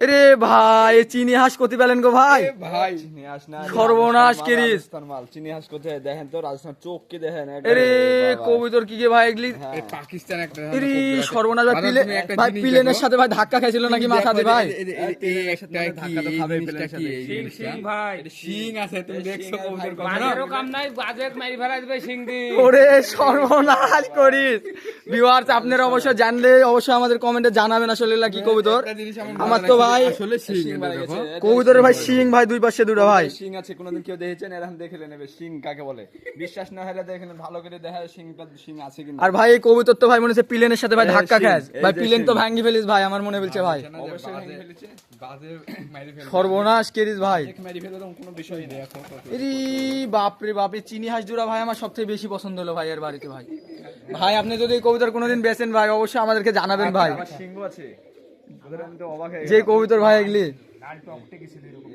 রে ভাই চিনি হাঁস করতে পেলেন গো ভাই, ভাই চিনি হাঁস না, সর্বনাশ করিস। রাজস্থান মাল চিনি হাঁস কোথায় দেখেন তো, রাজস্থান চোখ কি দেখেন আরে কবুতর কি গে ভাই এগুলি, পাকিস্তান একটা এরে সর্বনাশ ভাই, ভাই প্লেনের সাথে ভাই ধাক্কা খাইছিল নাকি মাথাতে ভাই? শিং আছে, তুমি দেখছো কবুতর বাজেরও কাম নাই, বাজেট মারি ফেলা দিবে সিং দি। ওরে সর্বনাশ করিস। ভিউয়ার্স আপনারা অবশ্যই জানলে অবশ্যই আমাদের কমেন্টে জানাবেন আসলে এগুলা কি কবুতর। আমার তো ভাই আসলে শিং কবুতরের ভাই শিং ভাই দুই পাশে দুটো ভাই। শিং আছে, কোনদিন কেউ দেখেছেন? এরকম দেখে নেবে শিং কাকে বলে। বিশ্বাস না হলে দেখেন, ভালো করে দেখা শিং আছে কিনা। আর ভাই এই কবুতর তো ভাই মনে হচ্ছে প্লেনের সাথে ভাই ধাক্কা শিং, খাস এই ভাই, যে প্লেন তো শিং। ভাঙ্গি ফেলিস ভাই, আমার মনে বলছে ভাই। অবশ্যই ভেঙে ফেলেছে, বাজে মারি ফেলে সর্বনাশ করিস ভাই। মেরে ফেলে এরকম কোনো বিষয় নেই। এরি বাপরে বাপরে, চিনি হাঁস জোড়া ভাই আমার সবথেকে বেশি পছন্দ হলো ভাই এর বাড়িতে ভাই। ভাই আপনি যদি এই কবুতর কোনোদিন বেচেন ভাই অবশ্যই আমাদেরকে জানাবেন ভাই। সিংহ আছে, ওদের আমি তো অবাক হয়ে যে কবুতর ভাই এগুলি।